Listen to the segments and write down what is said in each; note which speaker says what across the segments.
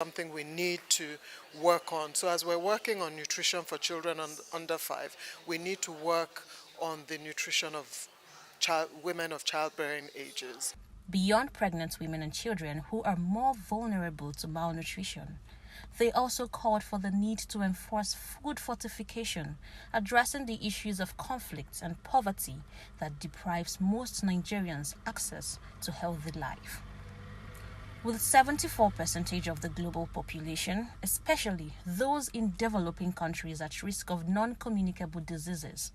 Speaker 1: something we need to work on. So as we're working on nutrition for children under 5, we need to work on the nutrition of women of childbearing ages.
Speaker 2: Beyond pregnant women and children who are more vulnerable to malnutrition, they also called for the need to enforce food fortification, addressing the issues of conflict and poverty that deprives most Nigerians access to healthy life. With 74% of the global population, especially those in developing countries at risk of non-communicable diseases,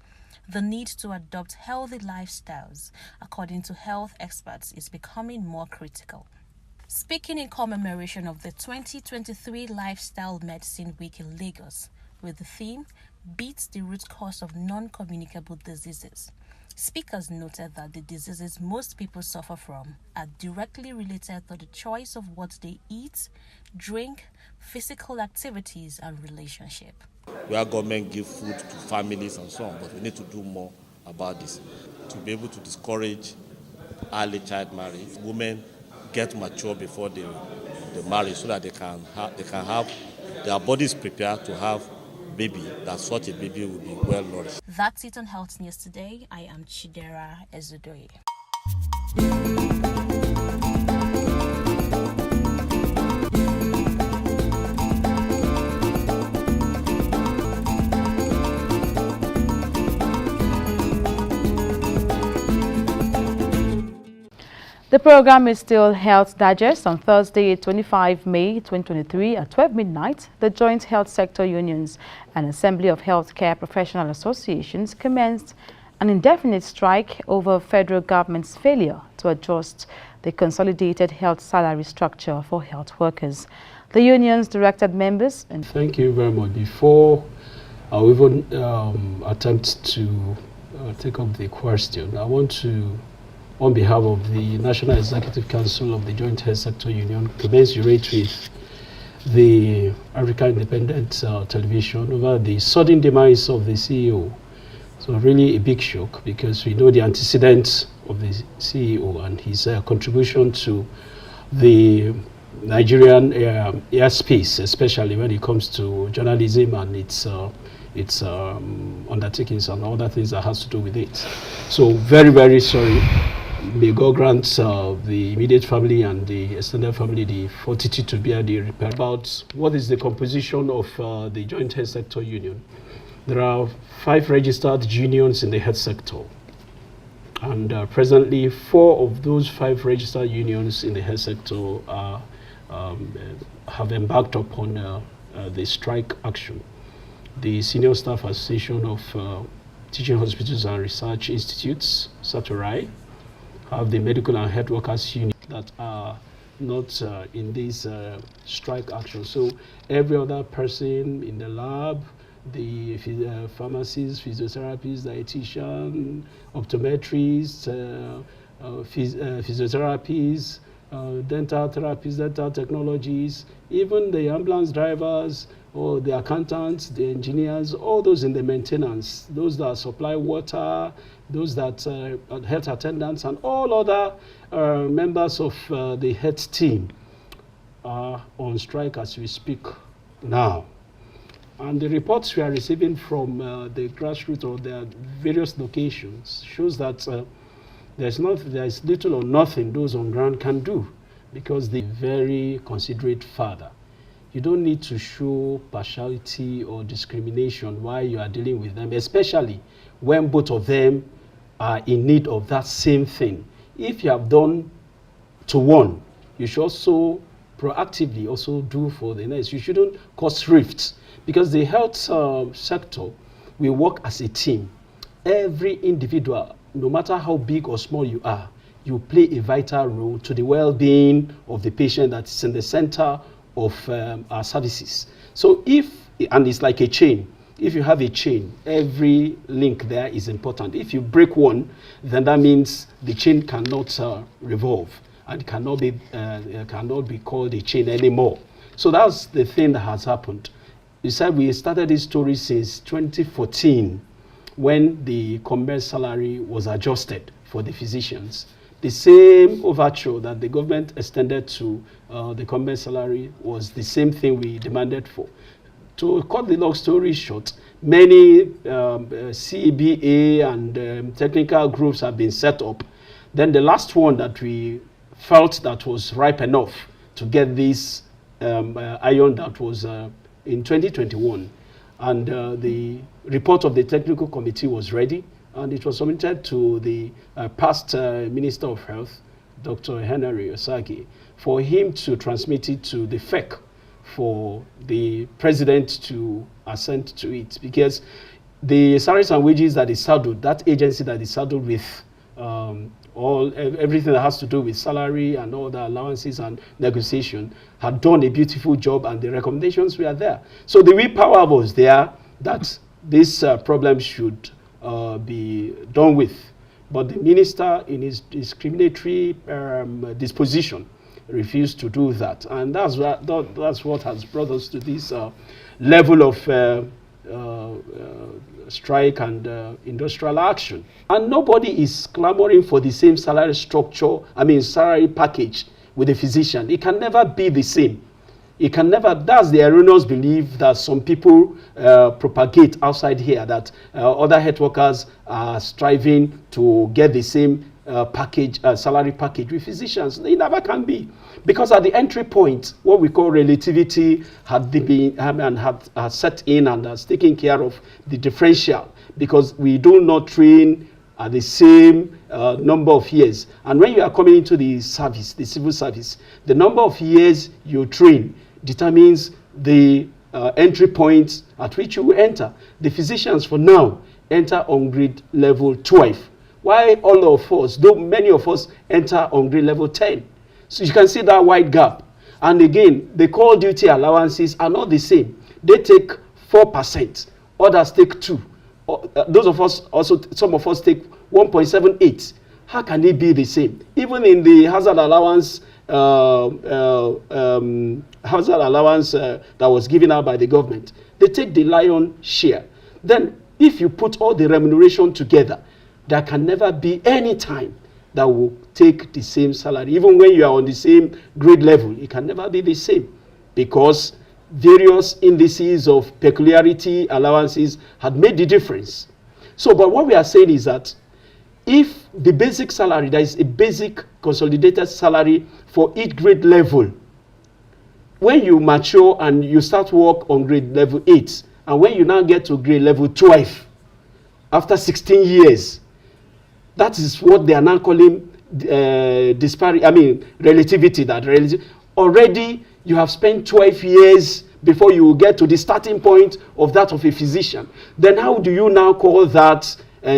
Speaker 2: the need to adopt healthy lifestyles, according to health experts, is becoming more critical. Speaking in commemoration of the 2023 Lifestyle Medicine Week in Lagos, with the theme, Beat the Root Cause of Non-Communicable Diseases, speakers noted that the diseases most people suffer from are directly related to the choice of what they eat, drink, physical activities, and relationship.
Speaker 3: Where government give food to families and so on, but we need to do more about this to be able to discourage early child marriage. Women get mature before they marry so that they can have their bodies prepared to have baby, that such a baby will be well nourished.
Speaker 2: That's it on Health News today. I am Chidera Ezudoye.
Speaker 4: The program is still Health Digest. On Thursday, 25 May 2023 at 12 midnight, the Joint Health Sector Unions and Assembly of Healthcare Professional Associations commenced an indefinite strike over federal government's failure to adjust the consolidated health salary structure for health workers. The unions directed members and...
Speaker 5: Thank you very much. Before I even attempt to take up the question, I want to, on behalf of the National Executive Council of the Joint Health Sector Union, commensurate with the African Independent Television over the sudden demise of the CEO. So really a big shock, because we know the antecedents of the CEO and his contribution to the Nigerian airspace, especially when it comes to journalism and its undertakings and other things that has to do with it. So very, very sorry. May God grant the immediate family and the extended family the fortitude to bear the repair. About what is the composition of the Joint Health Sector Union. There are 5 registered unions in the health sector. And presently, 4 of those 5 registered unions in the health sector have embarked upon the strike action. The Senior Staff Association of Teaching Hospitals and Research Institutes, SATORI, have the Medical and Health Workers Union that are not in this strike action. So every other person in the lab, the pharmacists, physiotherapists, dietitian, optometrists, physiotherapists, dental therapists, dental technologies, even the ambulance drivers, or the accountants, the engineers, all those in the maintenance, those that supply water, those that health attendants, and all other members of the health team are on strike as we speak now. And the reports we are receiving from the grassroots or the various locations shows that there's little or nothing those on ground can do, because the very considerate father. You don't need to show partiality or discrimination while you are dealing with them, especially when both of them are in need of that same thing. If you have done to one, you should also proactively also do for the next. You shouldn't cause rifts, because the health sector will work as a team. Every individual, no matter how big or small you are, you play a vital role to the well-being of the patient that is in the center of our services. So and it's like a chain. If you have a chain, every link there is important. If you break one, then that means the chain cannot revolve and cannot be called a chain anymore. So that's the thing that has happened. You said we started this story since 2014, when the commerce salary was adjusted for the physicians. the same overture that the government extended to the government salary was the same thing we demanded for. To cut the long story short, many CBA and technical groups have been set up. Then the last one that we felt that was ripe enough to get this iron that was in 2021. And the report of the technical committee was ready, and it was submitted to the past Minister of Health, Dr. Henry Osagi, for him to transmit it to the FEC for the president to assent to it, because the salaries and wages that is saddled, that agency that is saddled with everything that has to do with salary and all the allowances and negotiation, had done a beautiful job, and the recommendations were there. So the willpower was there that this problem should be done with. But the minister, in his discriminatory disposition, refused to do that. And that's what has brought us to this level of strike and industrial action. And nobody is clamoring for the same salary structure, salary package with the physician. It can never be the same. It can never, that's the erroneous belief that some people propagate outside here, that other health workers are striving to get the same salary package with physicians. It never can be. Because at the entry point, what we call relativity had set in and has taken care of the differential, because we do not train at the same number of years. And when you are coming into the service, the civil service, the number of years you train determines the entry point at which you will enter. The physicians for now enter on grade level 12, while all of us, though many of us, enter on grade level 10. So you can see that wide gap. And again, the call duty allowances are not the same. They take 4%, others take 2%. Those of us also, some of us take 1.78. How can it be the same? Even in the hazard allowance that was given out by the government, they take the lion share. Then if you put all the remuneration together, there can never be any time that will take the same salary. Even when you are on the same grade level, it can never be the same, because various indices of peculiarity allowances had made the difference. So, but what we are saying is that if the basic salary, there is a basic consolidated salary for each grade level, when you mature and you start work on grade level 8, and when you now get to grade level 12, after 16 years, that is what they are now calling relativity. Already you have spent 12 years before you get to the starting point of that of a physician. Then how do you now call that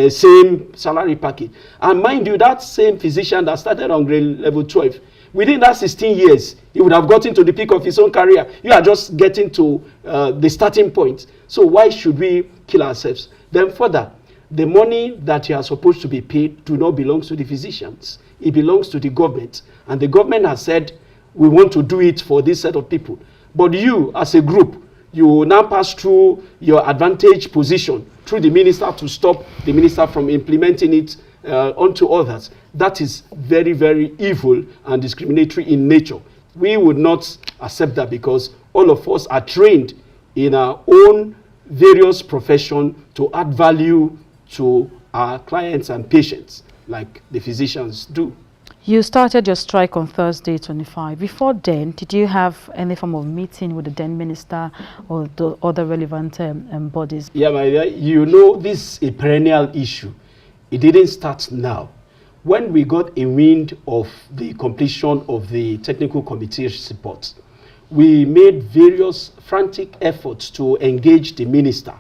Speaker 5: same salary package? And mind you, that same physician that started on grade level 12, within that 16 years, he would have gotten to the peak of his own career. You are just getting to the starting point. So why should we kill ourselves? Then further, the money that you are supposed to be paid do not belong to the physicians. It belongs to the government. And the government has said, we want to do it for this set of people. But you, as a group, you will now pass through your advantage position through the minister to stop the minister from implementing it onto others. That is very, very evil and discriminatory in nature. We would not accept that, because all of us are trained in our own various profession to add value to our clients and patients, like the physicians do.
Speaker 4: You started your strike on Thursday, 25. Before then, did you have any form of meeting with the then minister or the other relevant bodies?
Speaker 5: Yeah, my dear, you know this is a perennial issue. It didn't start now. When we got a wind of the completion of the technical committee's report, we made various frantic efforts to engage the minister.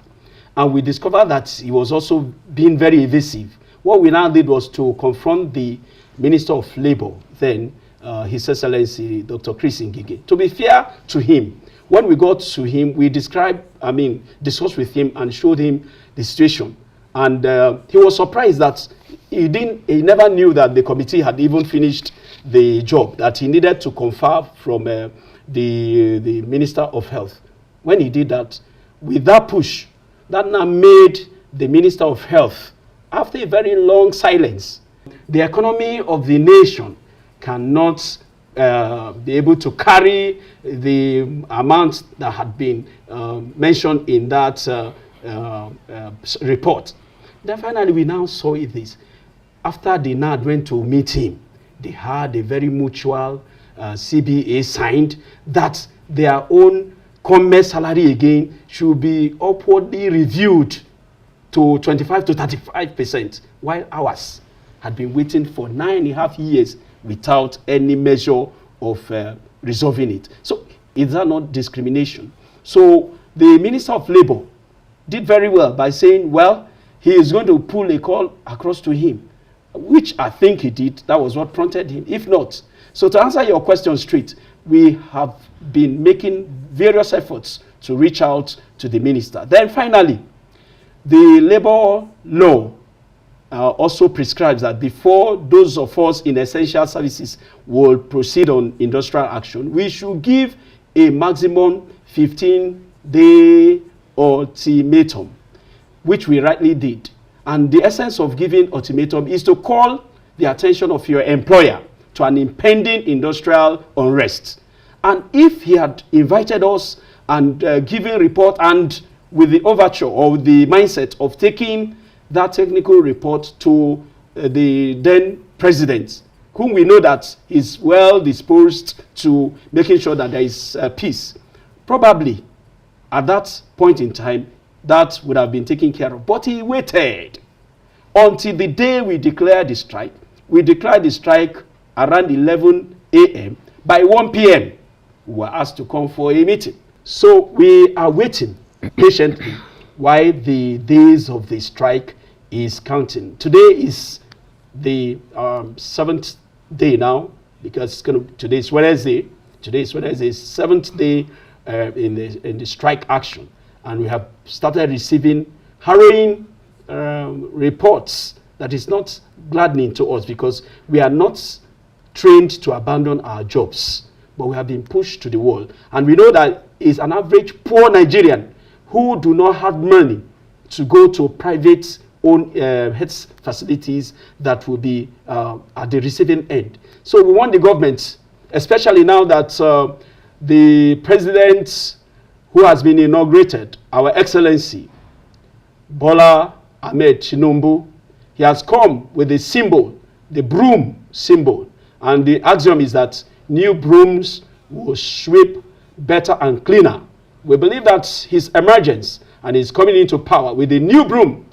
Speaker 5: And we discovered that he was also being very evasive. What we now did was to confront the Minister of Labour, then His Excellency Dr. Chris Ngige. To be fair to him, when we got to him, we discussed with him and showed him the situation. And he was surprised that he never knew that the committee had even finished the job, that he needed to confer from the Minister of Health. When he did that, with that push, that now made the Minister of Health, after a very long silence, The economy of the nation cannot be able to carry the amount that had been mentioned in that report. Then finally, we now saw this. After the NAD went to meet him, they had a very mutual CBA signed that their own commerce salary again should be upwardly reviewed to 25 to 35%, while ours had been waiting for 9.5 years without any measure of resolving it. So is that not discrimination? So the Minister of Labour did very well by saying, well, he is going to pull a call across to him, which I think he did. That was what prompted him. If not, so to answer your question straight, we have been making various efforts to reach out to the minister. Then finally, the labor law also prescribes that before those of us in essential services will proceed on industrial action, we should give a maximum 15-day ultimatum, which we rightly did. And the essence of giving ultimatum is to call the attention of your employer to an impending industrial unrest. And if he had invited us and given report and with the overture or the mindset of taking that technical report to the then president, whom we know that is well disposed to making sure that there is peace, probably at that point in time, that would have been taken care of. But he waited until the day we declared the strike. We declared the strike around 11 a.m. By 1 p.m., we were asked to come for a meeting. So we are waiting patiently while the days of the strike is counting. Today is the 7th day now, because today is Wednesday. Today is Wednesday, 7th day in the strike action. And we have started receiving harrowing reports that is not gladdening to us, because we are not trained to abandon our jobs, but we have been pushed to the wall. And we know that it's an average poor Nigerian who do not have money to go to private owned health facilities that will be at the receiving end. So we want the government, especially now that the president who has been inaugurated, Our Excellency Bola Ahmed Tinubu, he has come with a symbol, the broom symbol. And the axiom is that new brooms will sweep better and cleaner. We believe that his emergence and his coming into power with the new broom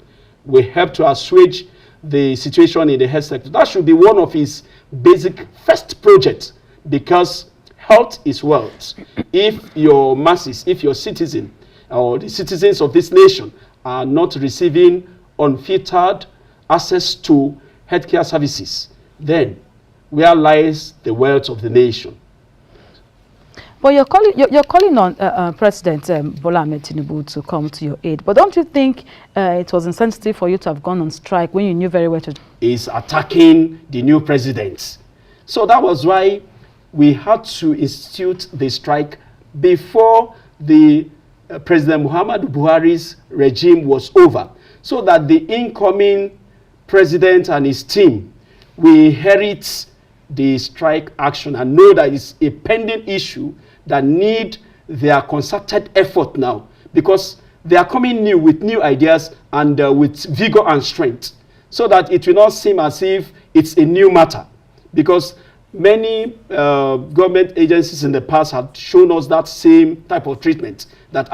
Speaker 5: will help to assuage the situation in the health sector. That should be one of his basic first projects, because health is wealth. If your masses, if your citizen or the citizens of this nation are not receiving unfiltered access to healthcare services, then where lies the wealth of the nation?
Speaker 4: Well, you're calling on President Bola Ahmed Tinubu to come to your aid. But don't you think it was insensitive for you to have gone on strike when you knew very well to...
Speaker 5: Is attacking the new president. So that was why we had to institute the strike before the President Muhammadu Buhari's regime was over, so that the incoming president and his team will inherit the strike action and know that it's a pending issue that need their concerted effort now, because they are coming new with new ideas and with vigor and strength, so that it will not seem as if it's a new matter. Because many government agencies in the past have shown us that same type of treatment, that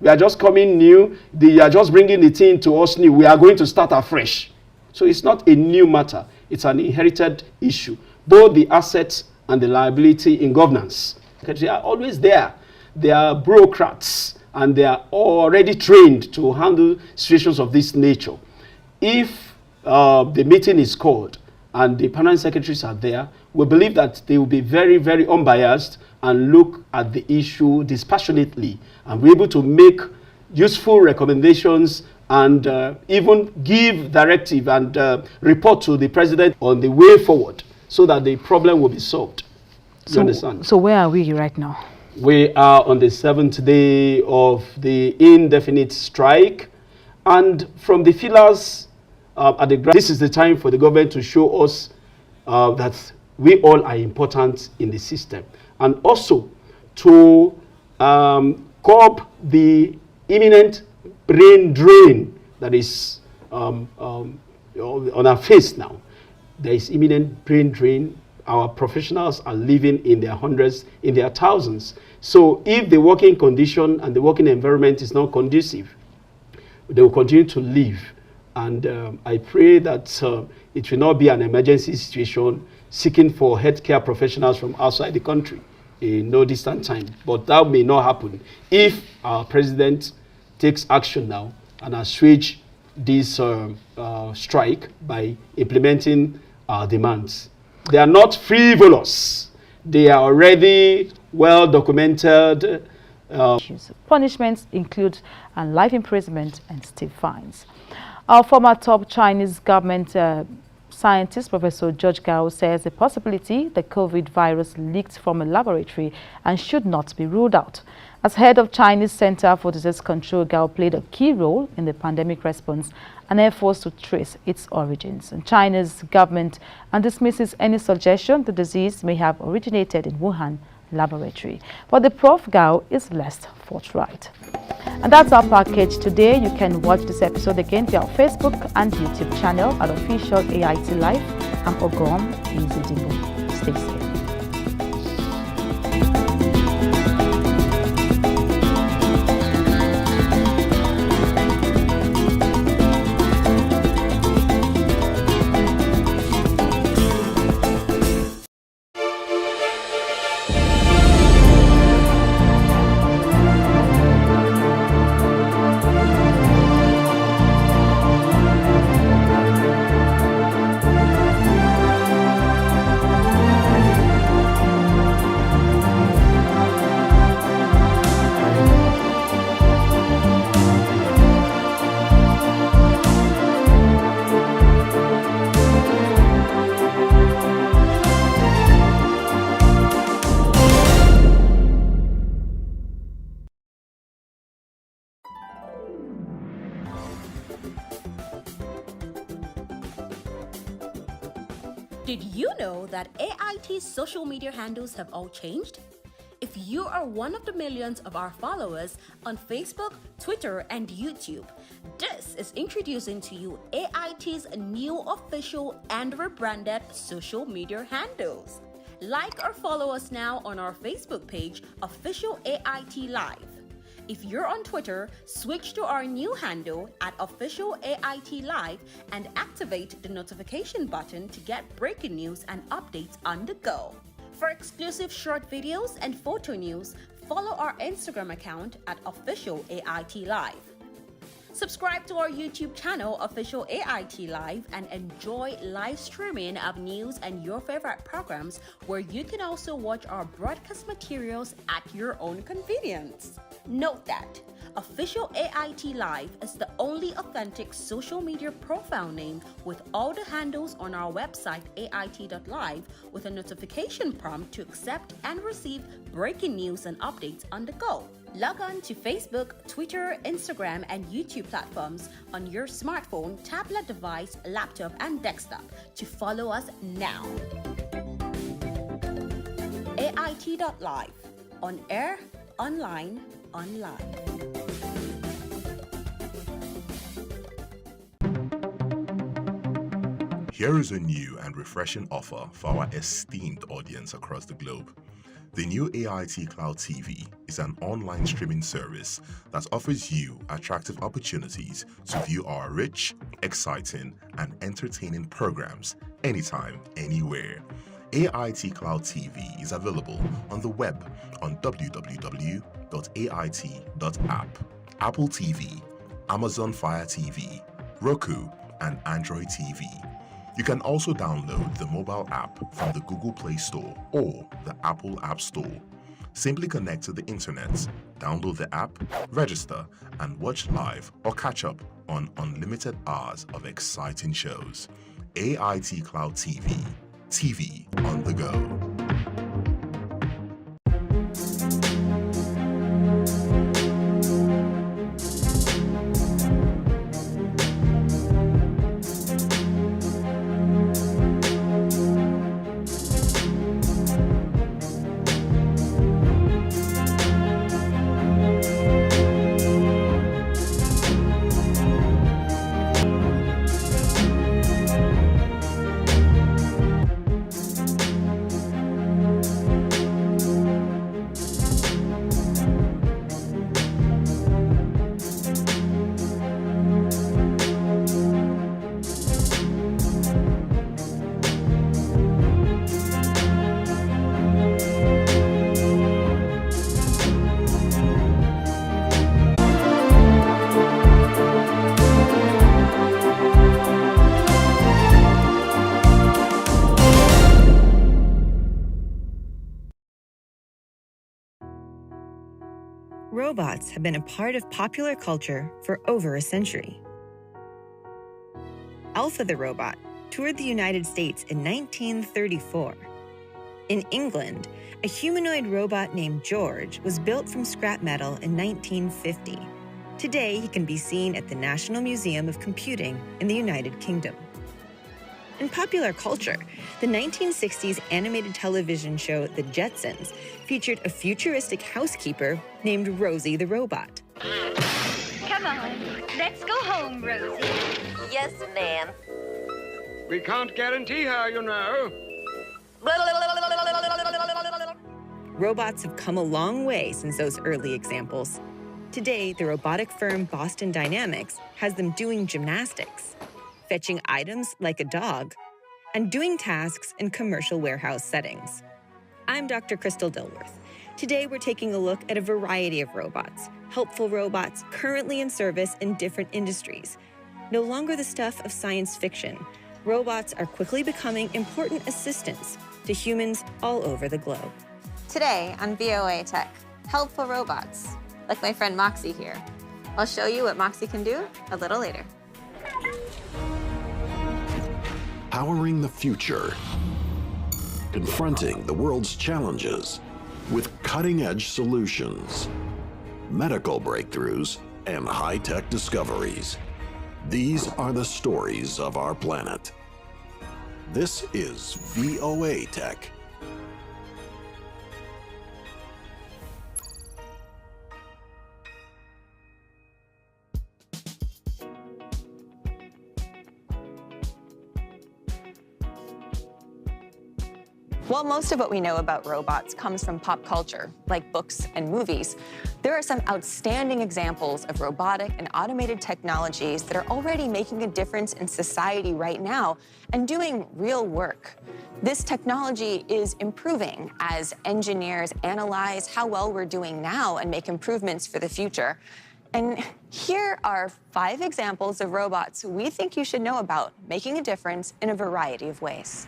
Speaker 5: we are just coming new, they are just bringing the thing to us new, we are going to start afresh. So it's not a new matter, it's an inherited issue. Both the assets and the liability in governance, they are always there. They are bureaucrats and they are already trained to handle situations of this nature. If the meeting is called and the permanent secretaries are there, we believe that they will be very, very unbiased and look at the issue dispassionately and be able to make useful recommendations and even give directive and report to the president on the way forward, so that the problem will be solved. You understand?
Speaker 4: So where are we right now?
Speaker 5: We are on the 7th day of the indefinite strike, and from the feelers this is the time for the government to show us that we all are important in the system, and also to curb the imminent brain drain that is on our face now. There is imminent brain drain. Our professionals are living in their hundreds, in their thousands. So if the working condition and the working environment is not conducive, they will continue to live. And I pray that it will not be an emergency situation seeking for healthcare professionals from outside the country in no distant time. But that may not happen if our president takes action now and assuage this strike by implementing our demands. They are not frivolous. They are already well documented.
Speaker 4: Punishments include life imprisonment and stiff fines. Our former top Chinese government scientist, Professor George Gao, says the possibility the COVID virus leaked from a laboratory and should not be ruled out. As head of Chinese Center for Disease Control, Gao played a key role in the pandemic response and efforts to trace its origins. And China's government dismisses any suggestion the disease may have originated in Wuhan laboratory. But the Prof. Gao is less forthright. And that's our package today. You can watch this episode again via our Facebook and YouTube channel at Official AIT Live. I'm Ogom Izidingo. Stay safe.
Speaker 6: Did you know that AIT's social media handles have all changed? If you are one of the millions of our followers on Facebook, Twitter, and YouTube, this is introducing to you AIT's new official and rebranded social media handles. Like or follow us now on our Facebook page, Official AIT Live. If you're on Twitter, switch to our new handle at Official AIT Live and activate the notification button to get breaking news and updates on the go. For exclusive short videos and photo news, follow our Instagram account at Official AIT Live. Subscribe to our YouTube channel, Official AIT Live, and enjoy live streaming of news and your favorite programs, where you can also watch our broadcast materials at your own convenience. Note that Official AIT Live is the only authentic social media profile name with all the handles on our website ait.live, with a notification prompt to accept and receive breaking news and updates on the go. Log on to Facebook, Twitter, Instagram, and YouTube platforms on your smartphone, tablet device, laptop, and desktop to follow us now. AIT.live. On air, online, online.
Speaker 7: Here is a new and refreshing offer for our esteemed audience across the globe. The new AIT Cloud TV is an online streaming service that offers you attractive opportunities to view our rich, exciting, and entertaining programs anytime, anywhere. AIT Cloud TV is available on the web on www.ait.app, Apple TV, Amazon Fire TV, Roku, and Android TV. You can also download the mobile app from the Google Play Store or the Apple App Store. Simply connect to the internet, download the app, register, and watch live or catch up on unlimited hours of exciting shows. AIT Cloud TV. TV on the go.
Speaker 8: robots have been a part of popular culture for over a century. Alpha the robot toured the United States in 1934. In England, a humanoid robot named George was built from scrap metal in 1950. Today, he can be seen at the National Museum of Computing in the United Kingdom. In popular culture, the 1960s animated television show The Jetsons featured a futuristic housekeeper named Rosie the robot.
Speaker 9: Come on, let's go home, Rosie.
Speaker 10: Yes, ma'am.
Speaker 11: We can't guarantee her, you know.
Speaker 8: Robots have come a long way since those early examples. Today, the robotic firm Boston Dynamics has them doing gymnastics, fetching items like a dog, and doing tasks in commercial warehouse settings. I'm Dr. Crystal Dilworth. Today, we're taking a look at a variety of robots, helpful robots currently in service in different industries. No longer the stuff of science fiction, robots are quickly becoming important assistants to humans all over the globe.
Speaker 12: Today on VOA Tech, helpful robots, like my friend Moxie here. I'll show you what Moxie can do a little later.
Speaker 13: Powering the future, confronting the world's challenges with cutting-edge solutions, medical breakthroughs, and high-tech discoveries. These are the stories of our planet. This is VOA Tech.
Speaker 12: While most of what we know about robots comes from pop culture, like books and movies, there are some outstanding examples of robotic and automated technologies that are already making a difference in society right now and doing real work. This technology is improving as engineers analyze how well we're doing now and make improvements for the future. And here are 5 examples of robots we think you should know about, making a difference in a variety of ways.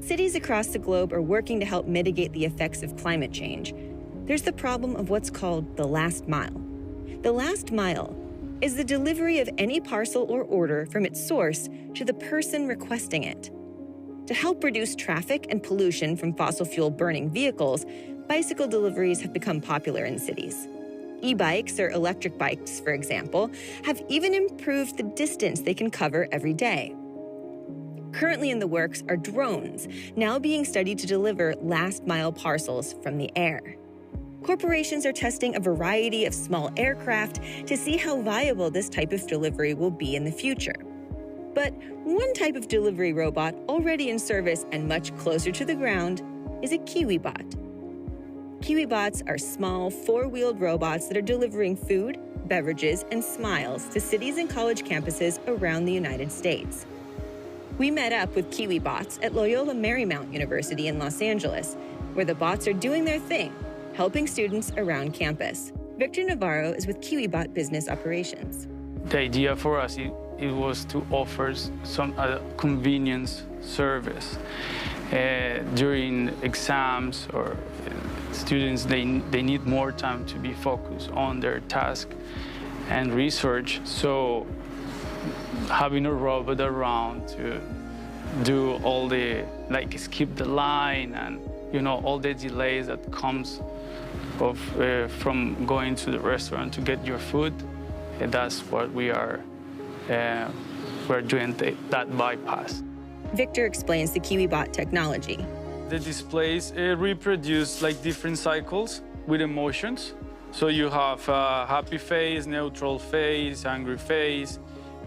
Speaker 8: Cities across the globe are working to help mitigate the effects of climate change. There's the problem of what's called the last mile. The last mile is the delivery of any parcel or order from its source to the person requesting it. To help reduce traffic and pollution from fossil fuel burning vehicles, bicycle deliveries have become popular in cities. E-bikes or electric bikes, for example, have even improved the distance they can cover every day. Currently in the works are drones, now being studied to deliver last-mile parcels from the air. Corporations are testing a variety of small aircraft to see how viable this type of delivery will be in the future. But one type of delivery robot already in service and much closer to the ground is a KiwiBot. KiwiBots are small, 4-wheeled robots that are delivering food, beverages, and smiles to cities and college campuses around the United States. We met up with KiwiBots at Loyola Marymount University in Los Angeles, where the bots are doing their thing, helping students around campus. Victor Navarro is with KiwiBot Business Operations.
Speaker 14: The idea for us, it was to offer some convenience service. During exams or students, they need more time to be focused on their task and research. So having a robot around to do all the, like, skip the line and, you know, all the delays that comes of from going to the restaurant to get your food, that's what we're doing, that bypass.
Speaker 8: Victor explains the KiwiBot technology.
Speaker 14: The displays reproduce like different cycles with emotions. So you have a happy face, neutral face, angry face,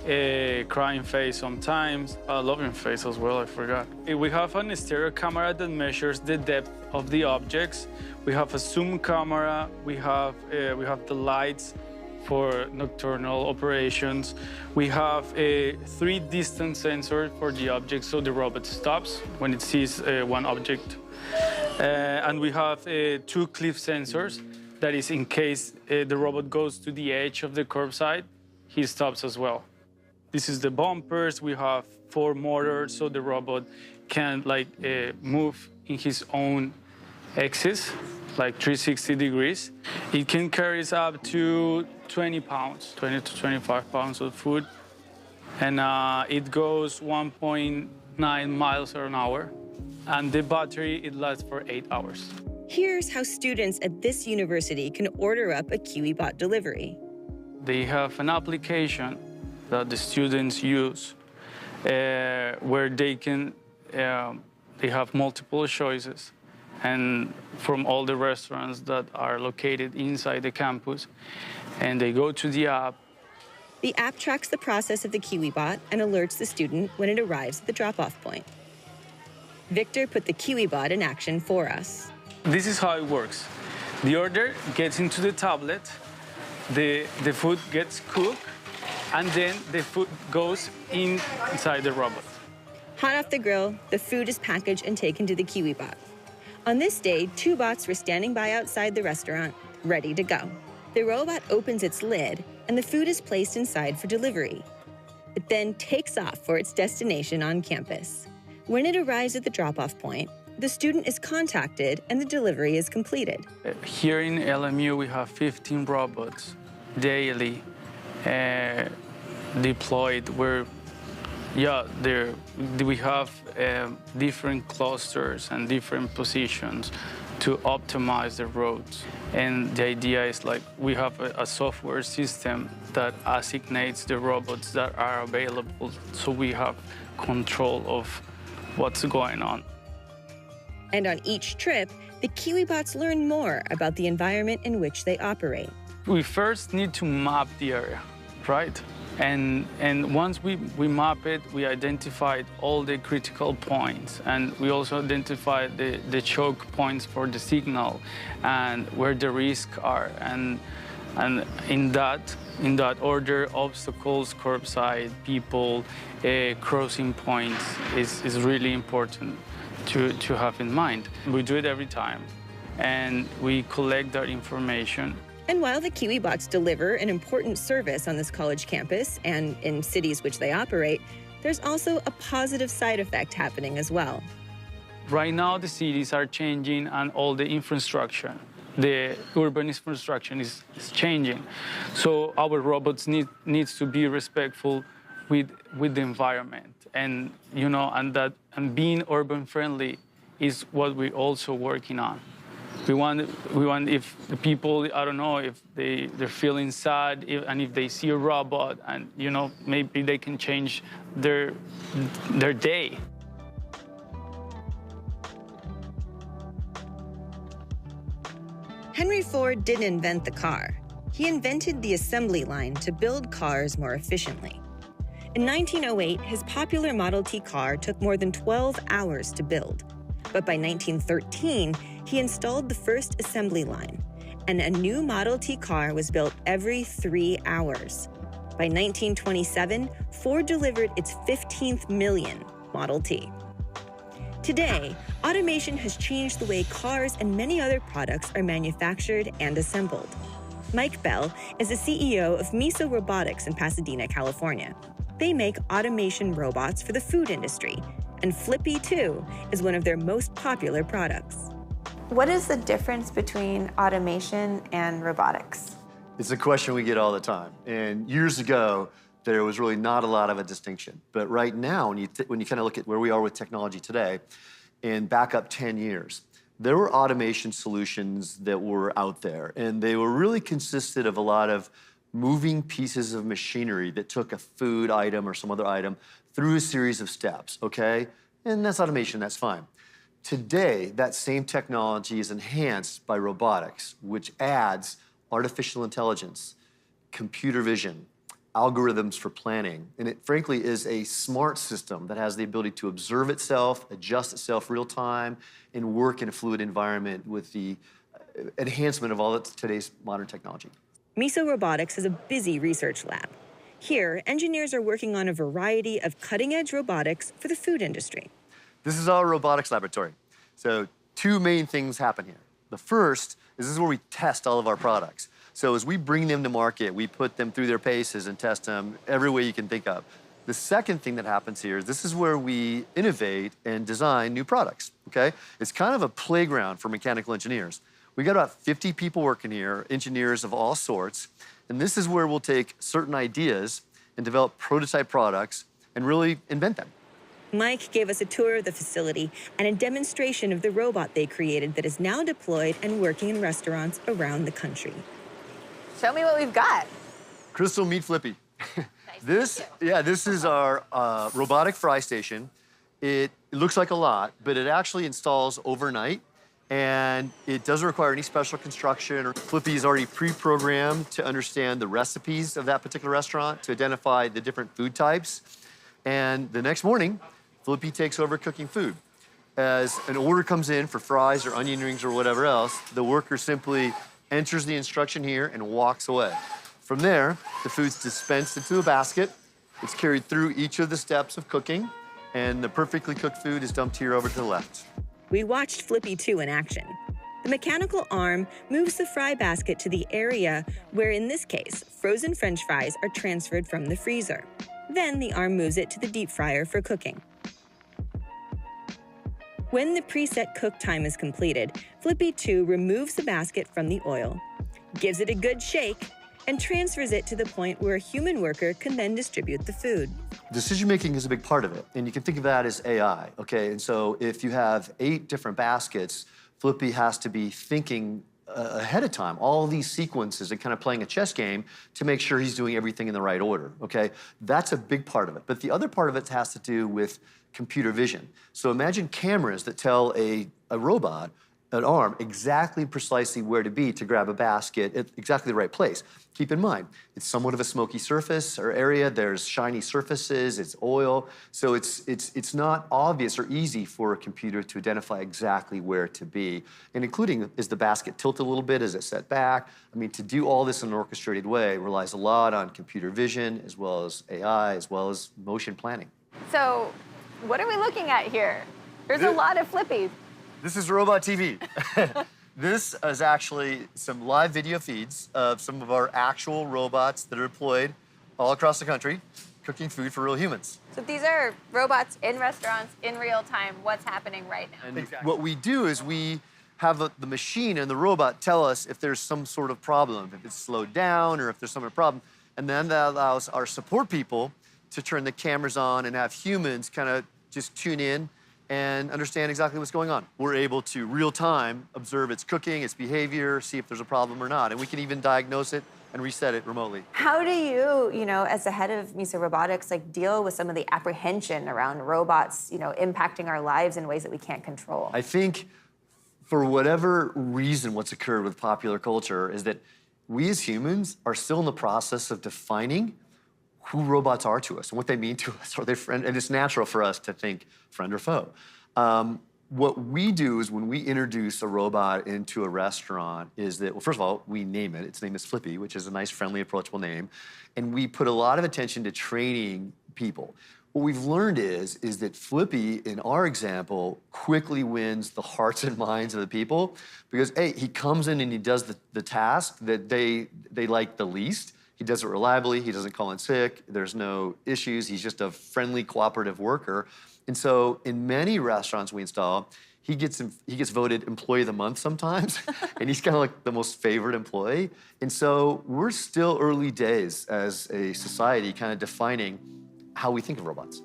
Speaker 14: a crying face sometimes, a loving face as well, I forgot. We have a stereo camera that measures the depth of the objects. We have a zoom camera, we have the lights for nocturnal operations. We have 3 distance sensors for the object, so the robot stops when it sees one object. And we have 2 cliff sensors, that is in case the robot goes to the edge of the curbside, he stops as well. This is the bumpers. We have 4 motors, so the robot can move in his own axis, like 360 degrees. It can carry up to 20 pounds, 20 to 25 pounds of food. And it goes 1.9 miles an hour. And the battery, it lasts for 8 hours.
Speaker 8: Here's how students at this university can order up a KiwiBot delivery.
Speaker 14: They have an application that the students use where they can, they have multiple choices and from all the restaurants that are located inside the campus. And they go to the app.
Speaker 8: The app tracks the process of the KiwiBot and alerts the student when it arrives at the drop-off point. Victor put the KiwiBot in action for us.
Speaker 14: This is how it works. The order gets into the tablet, the food gets cooked, and then the food goes inside the robot.
Speaker 8: Hot off the grill, the food is packaged and taken to the KiwiBot. On this day, 2 bots were standing by outside the restaurant, ready to go. The robot opens its lid, and the food is placed inside for delivery. It then takes off for its destination on campus. When it arrives at the drop-off point, the student is contacted and the delivery is completed.
Speaker 14: Here in LMU, we have 15 robots daily deployed where, we have different clusters and different positions to optimize the roads. And the idea is we have a software system that assignates the robots that are available, so we have control of what's going on.
Speaker 8: And on each trip, the KiwiBots learn more about the environment in which they operate.
Speaker 14: We first need to map the area, right? And once we map it, we identified all the critical points, and we also identified the choke points for the signal and where the risks are. And in that order, obstacles, curbside, people, crossing points is really important to have in mind. We do it every time, and we collect that information.
Speaker 8: And while the KiwiBots deliver an important service on this college campus and in cities which they operate, there's also a positive side effect happening as well.
Speaker 14: Right now, the cities are changing and all the infrastructure, the urban infrastructure is changing. So our robots needs to be respectful with the environment. And, and being urban friendly is what we're also working on. We want if the people, I don't know, if they're feeling sad, and if they see a robot, and maybe they can change their day.
Speaker 8: Henry Ford didn't invent the car. He invented the assembly line to build cars more efficiently. In 1908, his popular Model T car took more than 12 hours to build. But by 1913, he installed the first assembly line, and a new Model T car was built every 3 hours. By 1927, Ford delivered its 15th million Model T. Today, automation has changed the way cars and many other products are manufactured and assembled. Mike Bell is the CEO of Miso Robotics in Pasadena, California. They make automation robots for the food industry, and Flippy 2 is one of their most popular products.
Speaker 10: What is the difference between automation and robotics?
Speaker 15: It's a question we get all the time. And years ago, there was really not a lot of a distinction. But right now, when you kind of look at where we are with technology today, and back up 10 years, there were automation solutions that were out there. And they were really consisted of a lot of moving pieces of machinery that took a food item or some other item through a series of steps, okay? And that's automation, that's fine. Today, that same technology is enhanced by robotics, which adds artificial intelligence, computer vision, algorithms for planning. And it frankly is a smart system that has the ability to observe itself, adjust itself real time, and work in a fluid environment with the enhancement of all of today's modern technology.
Speaker 8: Miso Robotics is a busy research lab. Here, engineers are working on a variety of cutting-edge robotics for the food industry.
Speaker 15: This is our robotics laboratory. So 2 main things happen here. The first is this is where we test all of our products. So as we bring them to market, we put them through their paces and test them every way you can think of. The second thing that happens here is this is where we innovate and design new products, okay? It's kind of a playground for mechanical engineers. We got about 50 people working here, engineers of all sorts, and this is where we'll take certain ideas and develop prototype products and really invent them.
Speaker 8: Mike gave us a tour of the facility and a demonstration of the robot they created that is now deployed and working in restaurants around the country.
Speaker 10: Show me what we've got.
Speaker 15: Crystal, meet Flippy. This is our robotic fry station. It looks like a lot, but it actually installs overnight, and it doesn't require any special construction. Flippy is already pre-programmed to understand the recipes of that particular restaurant, to identify the different food types. And the next morning, Flippy takes over cooking food. As an order comes in for fries or onion rings or whatever else, the worker simply enters the instruction here and walks away. From there, the food's dispensed into a basket. It's carried through each of the steps of cooking, and the perfectly cooked food is dumped here over to the left.
Speaker 8: We watched Flippy 2 in action. The mechanical arm moves the fry basket to the area where, in this case, frozen French fries are transferred from the freezer. Then the arm moves it to the deep fryer for cooking. When the preset cook time is completed, Flippy 2 removes the basket from the oil, gives it a good shake, and transfers it to the point where a human worker can then distribute the food.
Speaker 15: Decision-making is a big part of it, and you can think of that as AI, okay? And so if you have 8 different baskets, Flippy has to be thinking ahead of time, all these sequences and kind of playing a chess game to make sure he's doing everything in the right order, okay? That's a big part of it. But the other part of it has to do with computer vision. So imagine cameras that tell a robot, an arm, exactly precisely where to be to grab a basket at exactly the right place. Keep in mind, it's somewhat of a smoky surface or area. There's shiny surfaces, it's oil. So it's not obvious or easy for a computer to identify exactly where to be. And including, is the basket tilted a little bit? Is it set back? I mean, to do all this in an orchestrated way relies a lot on computer vision, as well as AI, as well as motion planning.
Speaker 10: So, what are we looking at here? There's a lot of Flippies.
Speaker 15: This is Robot TV. This is actually some live video feeds of some of our actual robots that are deployed all across the country, cooking food for real humans.
Speaker 10: So these are robots in restaurants in real time. What's happening right now?
Speaker 15: And what we do is we have the machine and the robot tell us if there's some sort of problem, if it's slowed down or if there's some sort of problem. And then that allows our support people to turn the cameras on and have humans kind of just tune in and understand exactly what's going on. We're able to real-time observe its cooking, its behavior, see if there's a problem or not. And we can even diagnose it and reset it remotely.
Speaker 10: How do you, as the head of Miso Robotics, deal with some of the apprehension around robots, impacting our lives in ways that we can't control?
Speaker 15: I think for whatever reason, what's occurred with popular culture is that we as humans are still in the process of defining who robots are to us and what they mean to us. Are they friend? And it's natural for us to think friend or foe. What we do is when we introduce a robot into a restaurant is that, well, first of all, we name it. Its name is Flippy, which is a nice, friendly, approachable name. And we put a lot of attention to training people. What we've learned is that Flippy, in our example, quickly wins the hearts and minds of the people because, A, he comes in and he does the task that they like the least. He does it reliably. He doesn't call in sick. There's no issues. He's just a friendly, cooperative worker. And so in many restaurants we install, he gets voted Employee of the Month sometimes, and he's kind of like the most favored employee. And so we're still early days as a society kind of defining how we think of robots.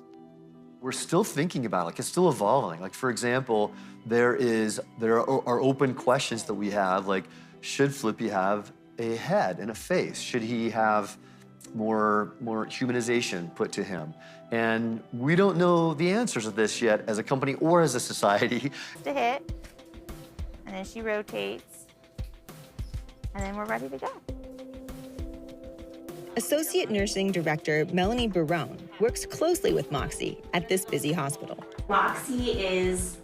Speaker 15: We're still thinking about it. It's still evolving. For example, there are open questions that we have, like, should Flippy have a head and a face? Should he have more humanization put to him? And we don't know the answers of this yet as a company or as a society.
Speaker 10: To hit, and then she rotates, and then we're ready to go.
Speaker 8: Associate Nursing Director Melanie Barone works closely with Moxie at this busy hospital.
Speaker 16: Moxie is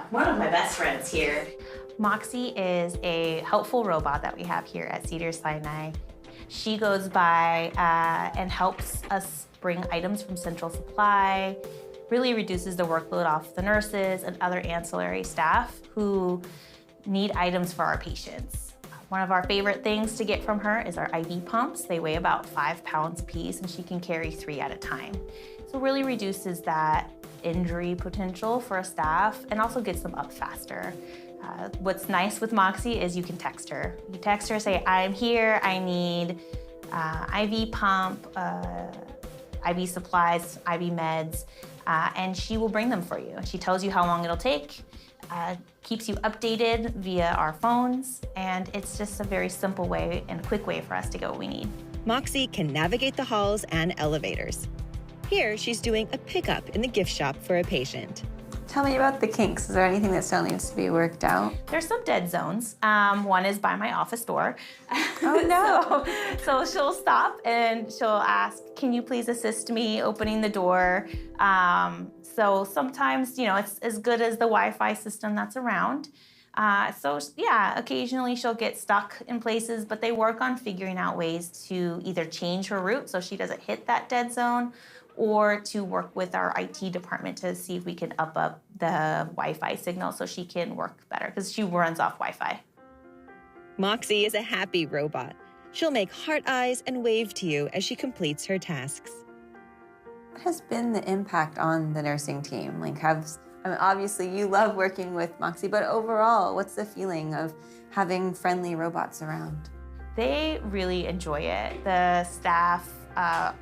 Speaker 16: one of my best friends here. Moxie is a helpful robot that we have here at Cedars-Sinai. She goes by and helps us bring items from Central Supply, really reduces the workload off the nurses and other ancillary staff who need items for our patients. One of our favorite things to get from her is our IV pumps. They weigh about 5 pounds a piece and she can carry 3 at a time. So really reduces that injury potential for staff and also gets them up faster. What's nice with Moxie is you can text her. You text her, say, I'm here, I need IV pump, IV supplies, IV meds, and she will bring them for you. She tells you how long it'll take, keeps you updated via our phones, and it's just a very simple way and quick way for us to get what we need.
Speaker 8: Moxie can navigate the halls and elevators. Here, she's doing a pickup in the gift shop for a patient.
Speaker 10: Tell me about the kinks. Is there anything that still needs to be worked out?
Speaker 16: There's some dead zones. One is by my office door.
Speaker 10: Oh no.
Speaker 16: So she'll stop and she'll ask, can you please assist me opening the door? So sometimes, it's as good as the Wi-Fi system that's around. So yeah, occasionally she'll get stuck in places, but they work on figuring out ways to either change her route so she doesn't hit that dead zone, or to work with our IT department to see if we can up the Wi-Fi signal so she can work better, because she runs off Wi-Fi.
Speaker 8: Moxie is a happy robot. She'll make heart eyes and wave to you as she completes her tasks.
Speaker 10: What has been the impact on the nursing team? Obviously you love working with Moxie, but overall, what's the feeling of having friendly robots around?
Speaker 16: They really enjoy it. The staff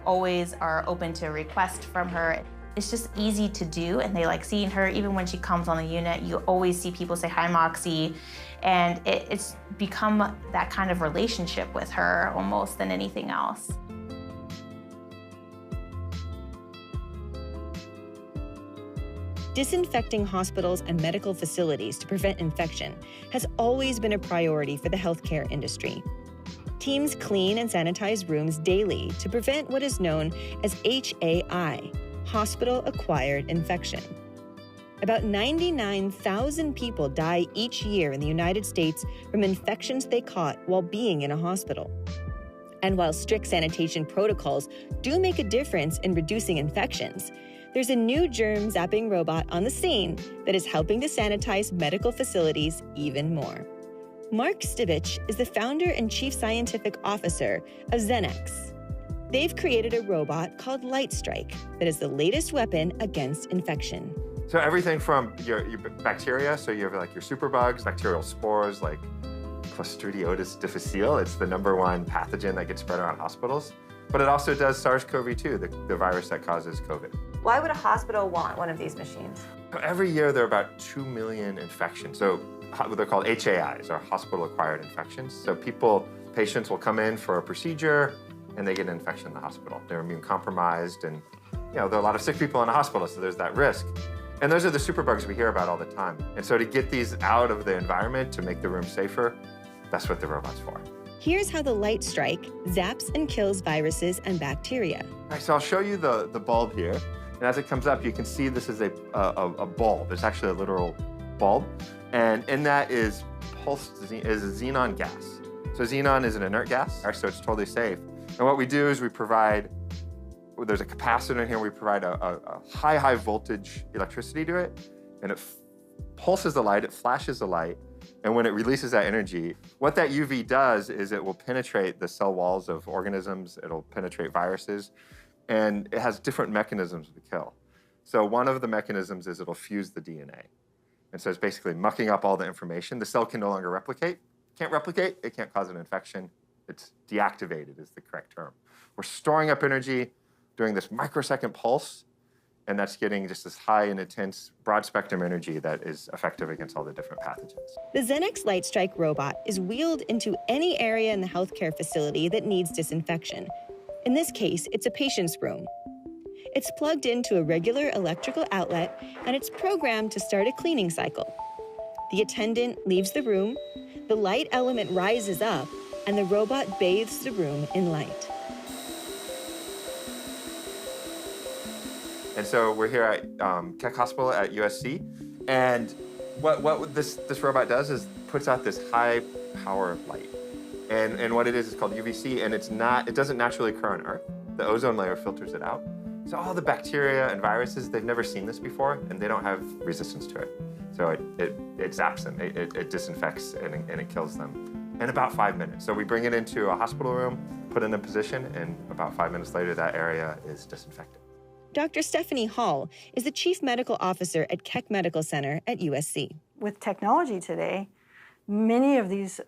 Speaker 16: always are open to a request from her. It's just easy to do, and they like seeing her. Even when she comes on the unit, you always see people say, hi, Moxie, and it's become that kind of relationship with her almost than anything else.
Speaker 8: Disinfecting hospitals and medical facilities to prevent infection has always been a priority for the healthcare industry. Teams clean and sanitize rooms daily to prevent what is known as HAI, hospital-acquired infection. About 99,000 people die each year in the United States from infections they caught while being in a hospital. And while strict sanitation protocols do make a difference in reducing infections, there's a new germ-zapping robot on the scene that is helping to sanitize medical facilities even more. Mark Stibich is the founder and chief scientific officer of Xenex. They've created a robot called Lightstrike that is the latest weapon against infection.
Speaker 17: So everything from your bacteria, so you have like your superbugs, bacterial spores like Clostridioides difficile. It's the #1 pathogen that gets spread around hospitals. But it also does SARS-CoV-2, the virus that causes COVID.
Speaker 10: Why would a hospital want one of these machines?
Speaker 17: Every year there are about 2 million infections. So they're called HAIs, or hospital-acquired infections. So patients will come in for a procedure and they get an infection in the hospital. They're immune compromised, and there are a lot of sick people in the hospital, so there's that risk. And those are the superbugs we hear about all the time. And so to get these out of the environment, to make the room safer, that's what the robot's for.
Speaker 8: Here's how the Lightstrike zaps and kills viruses and bacteria.
Speaker 17: All right, so I'll show you the bulb here. And as it comes up, you can see this is a bulb. It's actually a literal bulb. And in that is a xenon gas. So xenon is an inert gas, so it's totally safe. And what we do is there's a capacitor in here, we provide a high voltage electricity to it, and it pulses the light, it flashes the light, and when it releases that energy, what that UV does is it will penetrate the cell walls of organisms, it'll penetrate viruses, and it has different mechanisms to kill. So one of the mechanisms is it'll fuse the DNA. And so it's basically mucking up all the information. The cell can no longer replicate. Can't replicate, it can't cause an infection. It's deactivated is the correct term. We're storing up energy during this microsecond pulse, and that's getting just this high and intense broad spectrum energy that is effective against all the different pathogens.
Speaker 8: The Xenex Lightstrike robot is wheeled into any area in the healthcare facility that needs disinfection. In this case, it's a patient's room. It's plugged into a regular electrical outlet, and it's programmed to start a cleaning cycle. The attendant leaves the room, the light element rises up, and the robot bathes the room in light.
Speaker 17: And so we're here at Keck Hospital at USC, and what this robot does is puts out this high power light. And what it is called UVC, and it doesn't naturally occur on Earth. The ozone layer filters it out. So all the bacteria and viruses, they've never seen this before, and they don't have resistance to it. So it zaps them, it disinfects, and it kills them in about 5 minutes. So we bring it into a hospital room, put it in a position, and about 5 minutes later, that area is disinfected.
Speaker 8: Dr. Stephanie Hall is the Chief Medical Officer at Keck Medical Center at USC.
Speaker 18: With technology today, many of these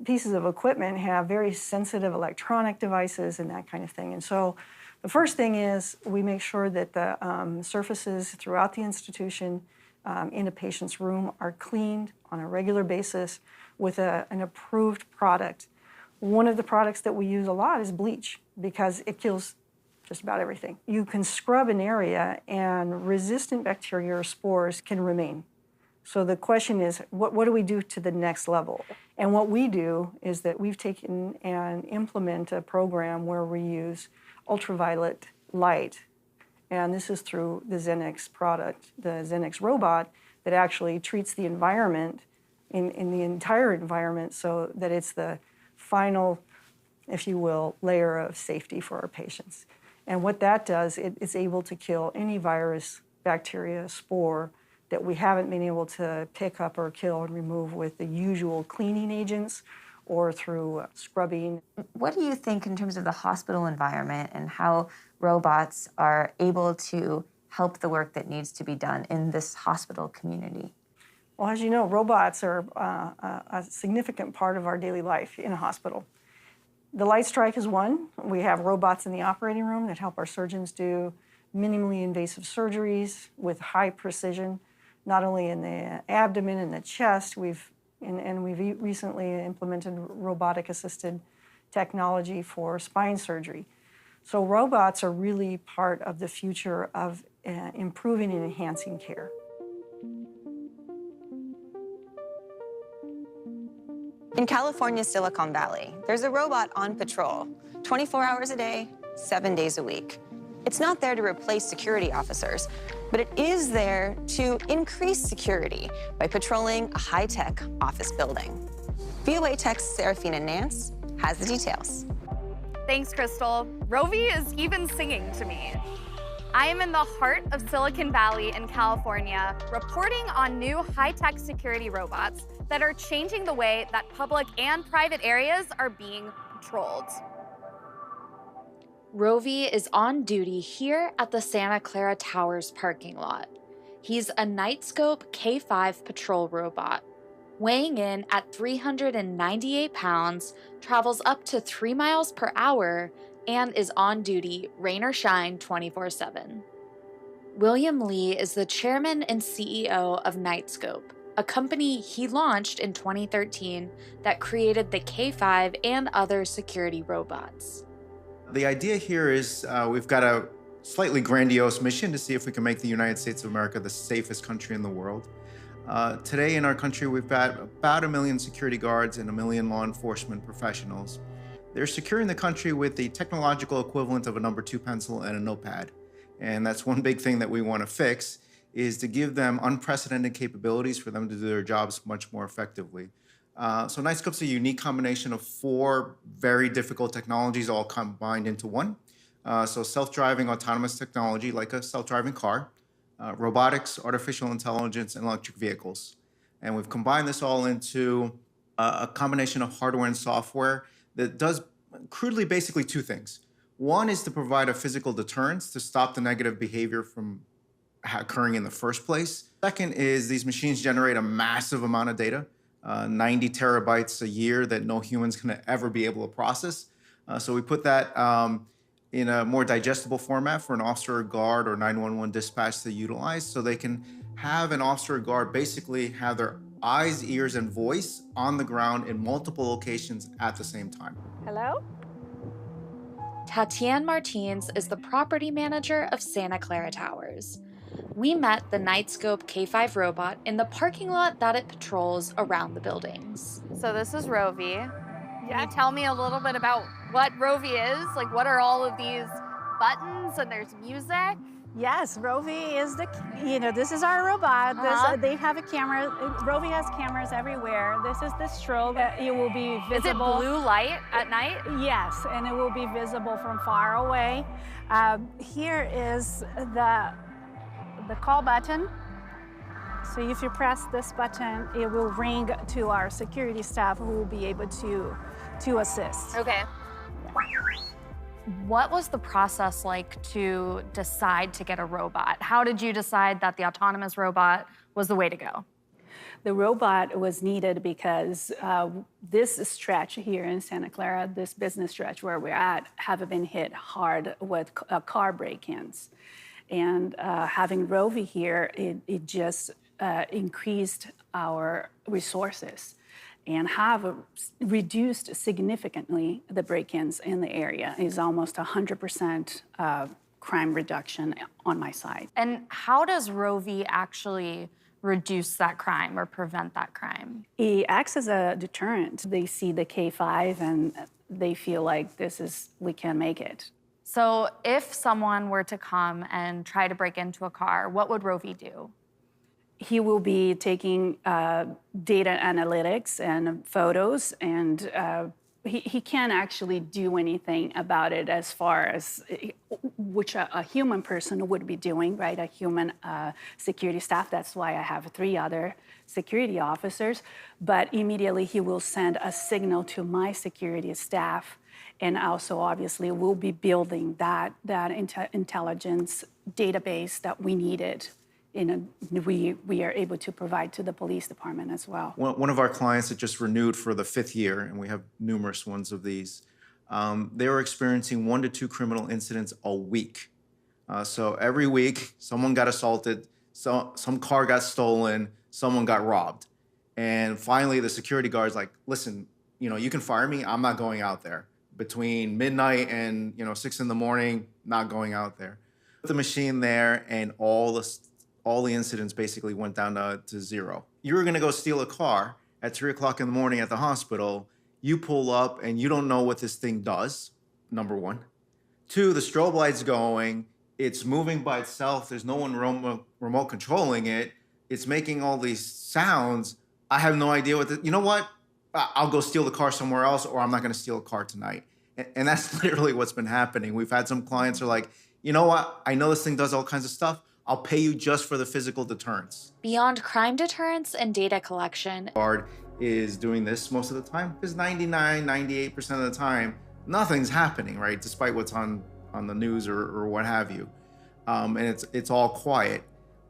Speaker 18: pieces of equipment have very sensitive electronic devices and that kind of thing. And so the first thing is we make sure that the surfaces throughout the institution in a patient's room are cleaned on a regular basis with an approved product. One of the products that we use a lot is bleach because it kills just about everything. You can scrub an area and resistant bacteria or spores can remain. So the question is, what do we do to the next level? And what we do is that we've taken and implement a program where we use ultraviolet light. And this is through the Xenex product, the Xenex robot that actually treats the environment in the entire environment so that it's the final, if you will, layer of safety for our patients. And what that does, it's able to kill any virus, bacteria, spore that we haven't been able to pick up or kill and remove with the usual cleaning agents or through scrubbing.
Speaker 10: What do you think in terms of the hospital environment and how robots are able to help the work that needs to be done in this hospital community?
Speaker 18: Well, as you know, robots are a significant part of our daily life in a hospital. The light strike is one. We have robots in the operating room that help our surgeons do minimally invasive surgeries with high precision, not only in the abdomen and the chest. We've recently implemented robotic-assisted technology for spine surgery. So robots are really part of the future of improving and enhancing care.
Speaker 12: In California's Silicon Valley, there's a robot on patrol, 24 hours a day, 7 days a week. It's not there to replace security officers, but it is there to increase security by patrolling a high-tech office building. VOA Tech's Serafina Nance has the details.
Speaker 19: Thanks, Crystal. Rovi is even singing to me. I am in the heart of Silicon Valley in California, reporting on new high-tech security robots that are changing the way that public and private areas are being patrolled.
Speaker 20: Rovi is on duty here at the Santa Clara Towers parking lot. He's a Nightscope K5 patrol robot. Weighing in at 398 pounds, travels up to 3 miles per hour, and is on duty, rain or shine, 24/7. William Lee is the chairman and CEO of Nightscope, a company he launched in 2013 that created the K5 and other security robots.
Speaker 21: The idea here is we've got a slightly grandiose mission to see if we can make the United States of America the safest country in the world. Today in our country, we've got about 1 million security guards and 1 million law enforcement professionals. They're securing the country with the technological equivalent of a number 2 pencil and a notepad. And that's one big thing that we want to fix, is to give them unprecedented capabilities for them to do their jobs much more effectively. So Nightscope's a unique combination of 4 very difficult technologies all combined into one. So self-driving autonomous technology, like a self-driving car, robotics, artificial intelligence, and electric vehicles. And we've combined this all into a combination of hardware and software that does crudely basically 2 things. One is to provide a physical deterrence to stop the negative behavior from occurring in the first place. Second is these machines generate a massive amount of data, 90 terabytes a year that no human's gonna ever be able to process. So we put that in a more digestible format for an officer or guard or 911 dispatch to utilize, so they can have an officer or guard basically have their eyes, ears, and voice on the ground in multiple locations at the same time.
Speaker 19: Hello?
Speaker 20: Tatiana Martins is the property manager of Santa Clara Towers. We met the Nightscope K5 robot in the parking lot that it patrols around the buildings.
Speaker 19: So this is Rovi. Can you tell me a little bit about what Rovi is? Like, what are all of these buttons and there's music?
Speaker 22: Yes, Rovi is this is our robot. They have a camera. Rovi has cameras everywhere. This is the strobe. It will be visible.
Speaker 19: Is it blue light at night?
Speaker 22: Yes, and it will be visible from far away. Here is the call button. So if you press this button, it will ring to our security staff who will be able to assist.
Speaker 19: Okay. What was the process like to decide to get a robot? How did you decide that the autonomous robot was the way to go?
Speaker 22: The robot was needed because this stretch here in Santa Clara, this business stretch where we're at, have been hit hard with car break-ins. And having Rovi here, it just increased our resources and have reduced significantly the break-ins in the area. It's almost 100% crime reduction on my side.
Speaker 19: And how does Rovi actually reduce that crime or prevent that crime?
Speaker 22: It acts as a deterrent. They see the K5 and they feel like we can make it.
Speaker 19: So if someone were to come and try to break into a car, what would Rovi do?
Speaker 22: He will be taking data analytics and photos, and he can't actually do anything about it as far as which a human person would be doing, right? A human security staff. That's why I have 3 other security officers. But immediately he will send a signal to my security staff, and also obviously we'll be building that intelligence database that we needed. We are able to provide to the police department as well.
Speaker 21: One of our clients that just renewed for the 5th year, and we have numerous ones of these, they were experiencing 1 to 2 criminal incidents a week. So every week, someone got assaulted, some car got stolen, someone got robbed. And finally, the security guard's like, listen, you can fire me, I'm not going out there. Between midnight and 6 in the morning, not going out there. Put the machine there, and all the incidents basically went down to 0. You were gonna go steal a car at 3 o'clock in the morning at the hospital, you pull up and you don't know what this thing does, number 1. 2, the strobe light's going, it's moving by itself, there's no one remote controlling it, it's making all these sounds, I have no idea you know what? I'll go steal the car somewhere else, or I'm not gonna steal a car tonight. And that's literally what's been happening. We've had some clients who are like, you know what? I know this thing does all kinds of stuff, I'll pay you just for the physical deterrence.
Speaker 20: Beyond crime deterrence and data collection,
Speaker 21: Guard is doing this most of the time because 98% of the time, nothing's happening, right? Despite what's on the news or what have you. And it's all quiet.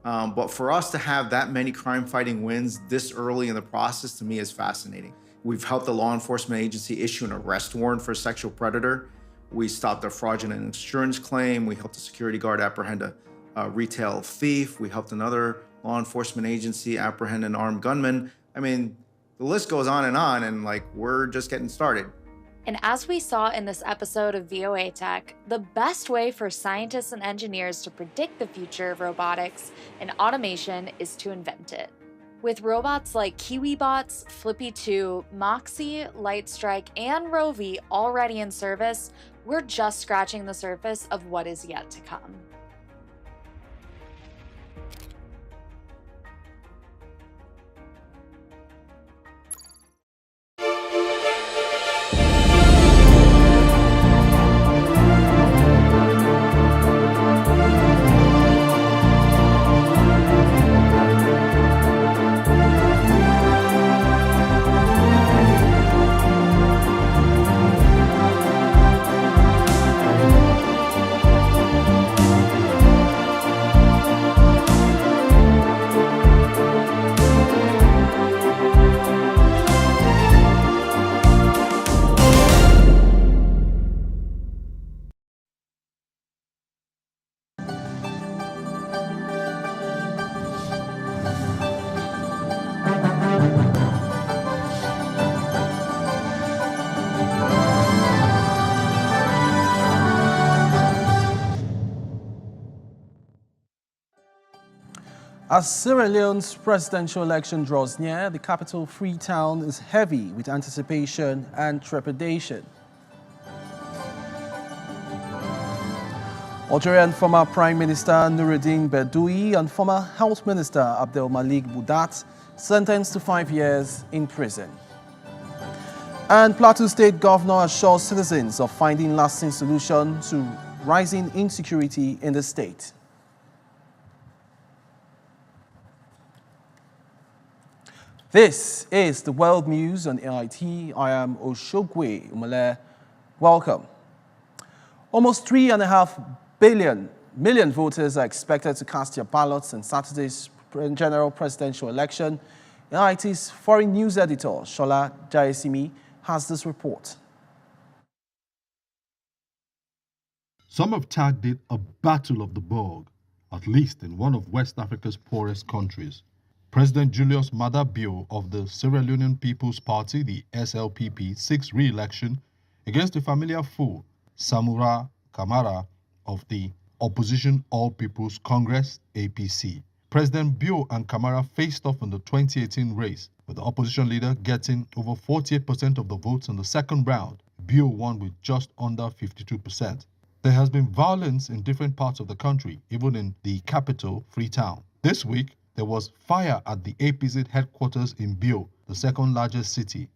Speaker 21: But for us to have that many crime-fighting wins this early in the process, to me, is fascinating. We've helped a law enforcement agency issue an arrest warrant for a sexual predator. We stopped a fraudulent insurance claim. We helped a security guard apprehend a retail thief. We helped another law enforcement agency apprehend an armed gunman. I mean, the list goes on, and we're just getting started.
Speaker 20: And as we saw in this episode of VOA Tech, the best way for scientists and engineers to predict the future of robotics and automation is to invent it. With robots like KiwiBots, Flippy2, Moxie, Lightstrike, and Rovi already in service, we're just scratching the surface of what is yet to come.
Speaker 1: As Sierra Leone's presidential election draws near, the capital Freetown is heavy with anticipation and trepidation. Algerian former Prime Minister Noureddine Bedoui and former Health Minister Abdelmalik Boudat sentenced to 5 years in prison. And Plateau State Governor assures citizens of finding lasting solution to rising insecurity in the state. This is the World News on AIT. I am Oshogwe Umale. Welcome. Almost 3.5 million voters are expected to cast their ballots in Saturday's general presidential election. NIT's foreign news editor, Shola Jayesimi, has this report.
Speaker 2: Some have tagged it a battle of the Borg, at least in one of West Africa's poorest countries. President Julius Maada Bio of the Sierra Leonean People's Party, the SLPP, seeks re-election against the familiar foe, Samura Kamara of the opposition All People's Congress, APC. President Bio and Kamara faced off in the 2018 race, with the opposition leader getting over 48% of the votes in the second round. Bio won with just under 52%. There has been violence in different parts of the country, even in the capital, Freetown. This week, there was fire at the APC headquarters in Bio, the second largest city.